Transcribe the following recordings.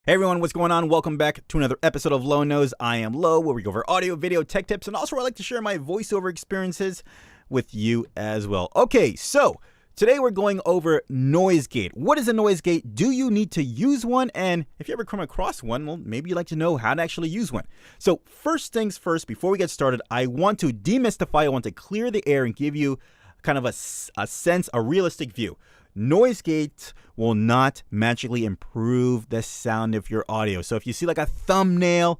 Hey everyone, what's going on? Welcome back to another episode of Low Nose. I am Low, where we go over audio, video, tech tips, and also I like to share my voiceover experiences with you as well. Okay, so today we're going over noise gate. What is a noise gate? Do you need to use one? And if you ever come across one, well, maybe you'd like to know how to actually use one. So first things first, before we get started, I want to demystify, I want to clear the air and give you kind of a sense, a realistic view. Noise gate will not magically improve the sound of your audio. So if you see like a thumbnail,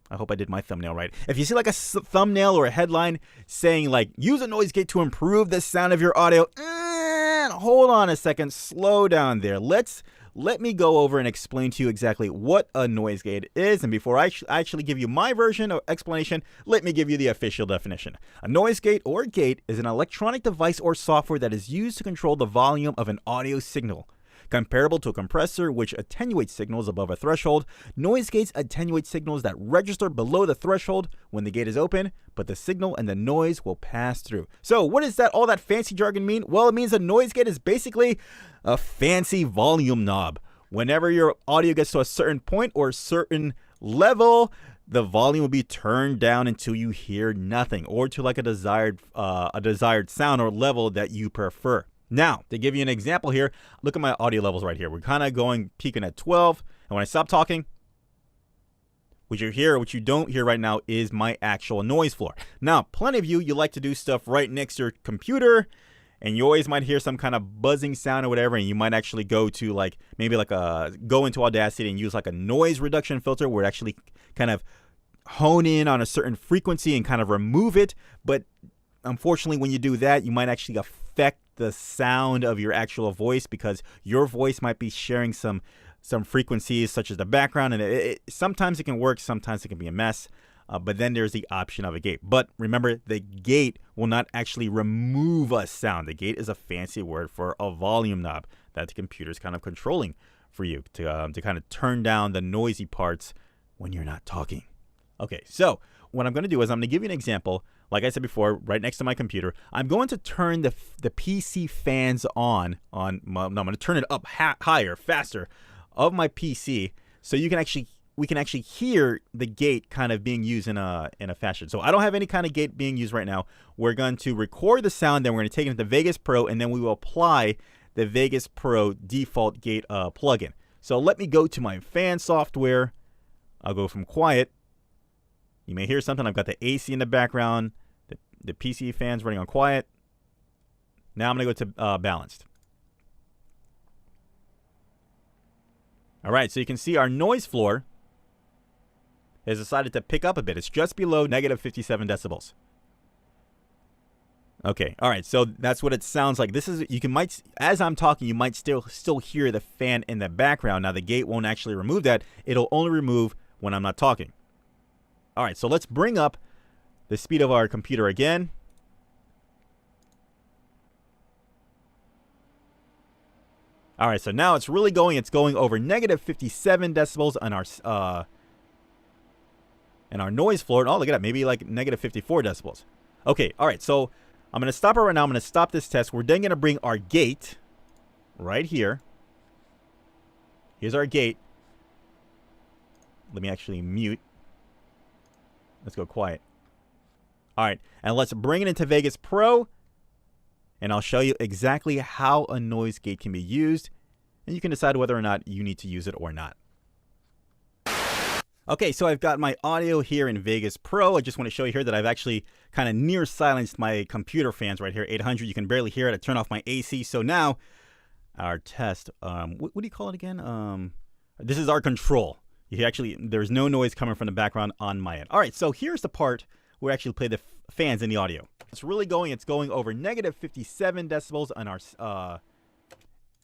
I hope I did my thumbnail right. If you see like a thumbnail or a headline saying like, use a noise gate to improve the sound of your audio, hold on a second, slow down there. Let me go over and explain to you exactly what a noise gate is. And before I actually give you my version of explanation, let me give you the official definition. A noise gate or gate is an electronic device or software that is used to control the volume of an audio signal. Comparable to a compressor, which attenuates signals above a threshold, noise gates attenuate signals that register below the threshold when the gate is open, but the signal and the noise will pass through. So what does all that fancy jargon mean? Well, it means a noise gate is basically a fancy volume knob. Whenever your audio gets to a certain point or a certain level, the volume will be turned down until you hear nothing, or to like a desired sound or level that you prefer. Now, to give you an example here, look at my audio levels right here. We're kind of peaking at 12. And when I stop talking, what you hear or what you don't hear right now is my actual noise floor. Now, plenty of you like to do stuff right next to your computer, and you always might hear some kind of buzzing sound or whatever, and you might actually go to go into Audacity and use like a noise reduction filter where it actually kind of hone in on a certain frequency and kind of remove it. But unfortunately, when you do that, you might actually affect the sound of your actual voice, because your voice might be sharing some frequencies such as the background, and sometimes it can work, sometimes it can be a mess. But then there's the option of a gate. But remember, the gate will not actually remove a sound. The gate is a fancy word for a volume knob that the computer is kind of controlling for you to kind of turn down the noisy parts when you're not talking. Okay, so what I'm going to do is I'm going to give you an example. Like I said before, right next to my computer, I'm going to turn the PC fans on. No, I'm going to turn it up higher, faster of my PC, so we can actually hear the gate kind of being used in a fashion. So I don't have any kind of gate being used right now. We're going to record the sound, then we're going to take it into Vegas Pro, and then we will apply the Vegas Pro default gate plugin. So let me go to my fan software. I'll go from quiet. You may hear something. I've got the AC in the background, the PC fans running on quiet. Now I'm going to go to balanced. All right, so you can see our noise floor has decided to pick up a bit. It's just below negative 57 decibels. Okay, all right, so that's what it sounds like. As I'm talking, you might still hear the fan in the background. Now the gate won't actually remove that. It'll only remove when I'm not talking. All right, so let's bring up the speed of our computer again. All right, so now it's really going. It's going over negative 57 decibels on our noise floor. Oh, look at that, maybe like negative 54 decibels. Okay, all right, so I'm going to stop it right now. I'm going to stop this test. We're then going to bring our gate right here. Here's our gate. Let me actually mute. Let's go quiet. All right, and let's bring it into Vegas Pro, and I'll show you exactly how a noise gate can be used, and you can decide whether or not you need to use it or not. Okay, so I've got my audio here in Vegas Pro. I just want to show you here that I've actually kind of near silenced my computer fans right here, 800. You can barely hear it. I turn off my AC. So now our test, what do you call it again? This is our control. There's no noise coming from the background on my end. All right, so here's the part where we actually play the fans in the audio. It's going over negative 57 decibels on our,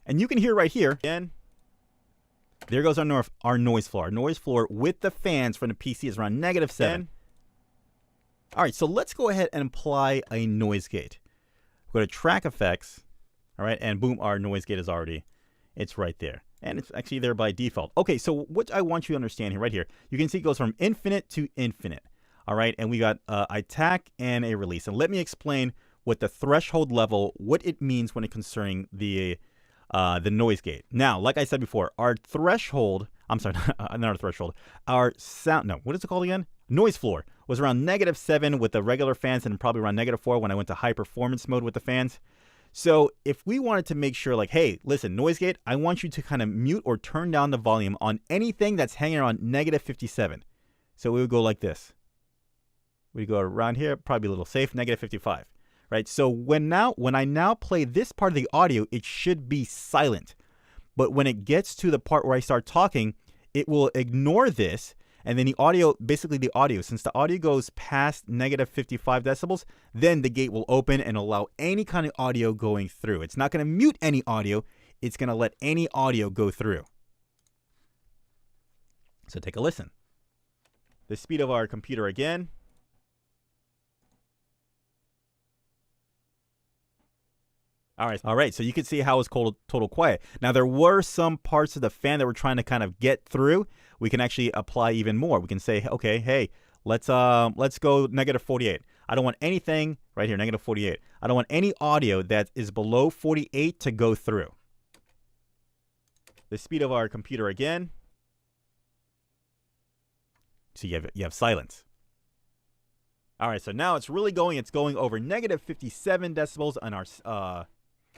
and you can hear right here, again, there goes our noise floor. Our noise floor with the fans from the PC is around negative 7. All right, so let's go ahead and apply a noise gate. Go to track effects, all right, and boom, our noise gate it's right there. And it's actually there by default. Okay, so what I want you to understand here, right here, you can see it goes from infinite to infinite. All right, and we got attack and a release. And let me explain what the threshold level, what it means when it concerning the noise gate. Now, like I said before, our threshold I'm sorry, not our threshold. Our sound, no, what is it called again? Noise floor was around -7 with the regular fans and probably around -4 when I went to high performance mode with the fans. So if we wanted to make sure like, hey, listen, noise gate, I want you to kind of mute or turn down the volume on anything that's hanging around -57. So we would go like this. We go around here, probably a little safe, -55, right? So when I now play this part of the audio, it should be silent. But when it gets to the part where I start talking, it will ignore this. And then the audio, basically the audio, since the audio goes past -55 decibels, then the gate will open and allow any kind of audio going through. It's not going to mute any audio. It's going to let any audio go through. So take a listen. The speed of our computer again. All right, so you can see how it's total quiet. Now, there were some parts of the fan that we're trying to kind of get through. We can actually apply even more. We can say, okay, hey, let's go -48. I don't want anything right here, -48. I don't want any audio that is below 48 to go through. The speed of our computer again. So you have silence. All right, so now it's really going. It's going over -57 decibels on our.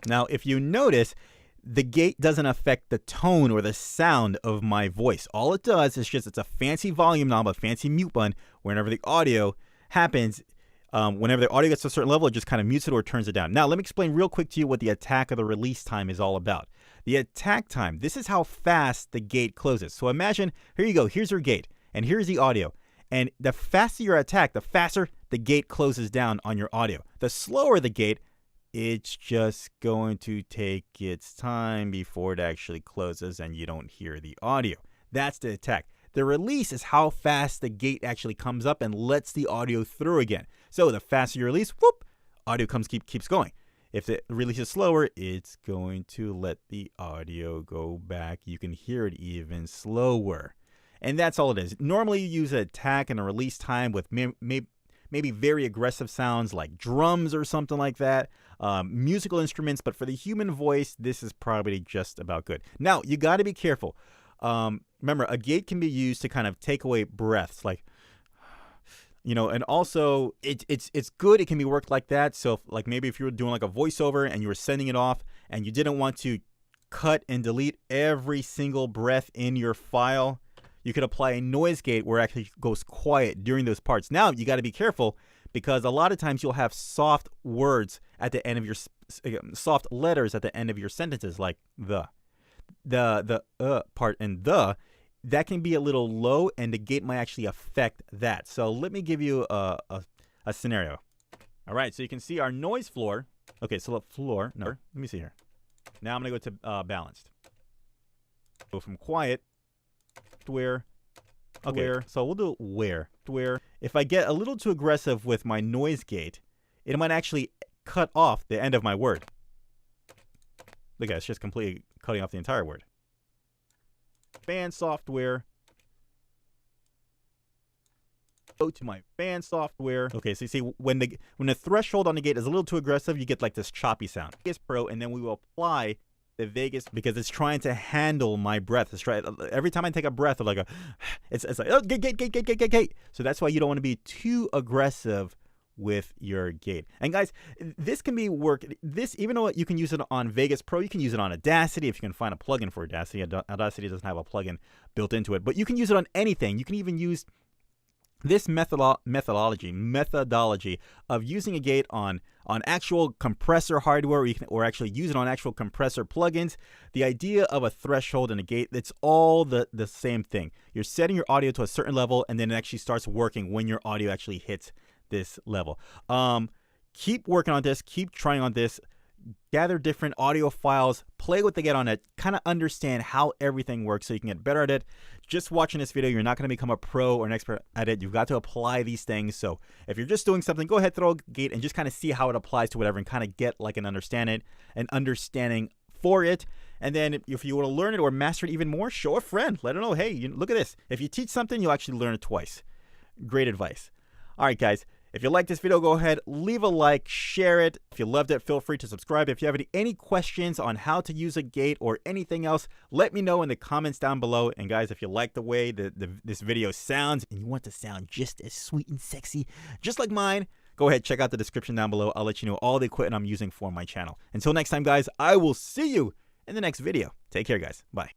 Now, if you notice, the gate doesn't affect the tone or the sound of my voice. All it does is just, it's a fancy volume knob, a fancy mute button. Whenever the audio happens, whenever the audio gets to a certain level, it just kind of mutes it or turns it down. Now, let me explain real quick to you what the attack or the release time is all about. The attack time, this is how fast the gate closes. So imagine, here you go, here's your gate, and here's the audio. And the faster your attack, the faster the gate closes down on your audio. The slower the gate, it's just going to take its time before it actually closes and you don't hear the audio. That's the attack. The release is how fast the gate actually comes up and lets the audio through again. So the faster you release, whoop, audio keeps going. If the release is slower, it's going to let the audio go back. You can hear it even slower. And that's all it is. Normally you use an attack and a release time with maybe very aggressive sounds like drums or something like that, musical instruments, but for the human voice, this is probably just about good. Now, you got to be careful. Remember, a gate can be used to kind of take away breaths, like, and also it's good. It can be worked like that. So like maybe if you were doing like a voiceover and you were sending it off and you didn't want to cut and delete every single breath in your file, you could apply a noise gate where it actually goes quiet during those parts. Now, you got to be careful because a lot of times you'll have soft words at the end of your soft letters at the end of your sentences, like the part and that can be a little low, and the gate might actually affect that. So let me give you a scenario. All right, so you can see our noise floor. Okay, so floor. No, let me see here. Now I'm gonna go to balanced. Go from quiet. Where, okay, so we'll do where. If I get a little too aggressive with my noise gate, it might actually cut off the end of my word. Look at it, it's just completely cutting off the entire word. Fan software. Go to my fan software. Okay, so you see when the threshold on the gate is a little too aggressive, you get like this choppy sound. Vegas Pro, and then we will apply the Vegas because it's trying to handle my breath. It's every time I take a breath of like it's like, oh, gate. So that's why you don't want to be too aggressive with your gate. And guys, this can be even though you can use it on Vegas Pro, you can use it on Audacity if you can find a plugin for Audacity. Audacity doesn't have a plugin built into it, but you can use it on anything. You can even use this methodology of using a gate on actual compressor hardware, or actually use it on actual compressor plugins. The idea of a threshold and a gate, it's all the same thing. You're setting your audio to a certain level, and then it actually starts working when your audio actually hits this level. Keep working on this. Keep trying on this. Gather different audio files, play with the gate on it, kind of understand how everything works so you can get better at it. Just watching this video, you're not going to become a pro or an expert at it. You've got to apply these things. So if you're just doing something, go ahead, throw a gate and just kind of see how it applies to whatever and kind of get like an understanding for it. And then if you want to learn it or master it even more, show a friend. Let them know, hey, look at this. If you teach something, you'll actually learn it twice. Great advice. All right, guys. If you like this video, go ahead, leave a like, share it. If you loved it, feel free to subscribe. If you have any questions on how to use a gate or anything else, let me know in the comments down below. And guys, if you like the way this video sounds and you want to sound just as sweet and sexy, just like mine, go ahead, check out the description down below. I'll let you know all the equipment I'm using for my channel. Until next time, guys, I will see you in the next video. Take care, guys. Bye.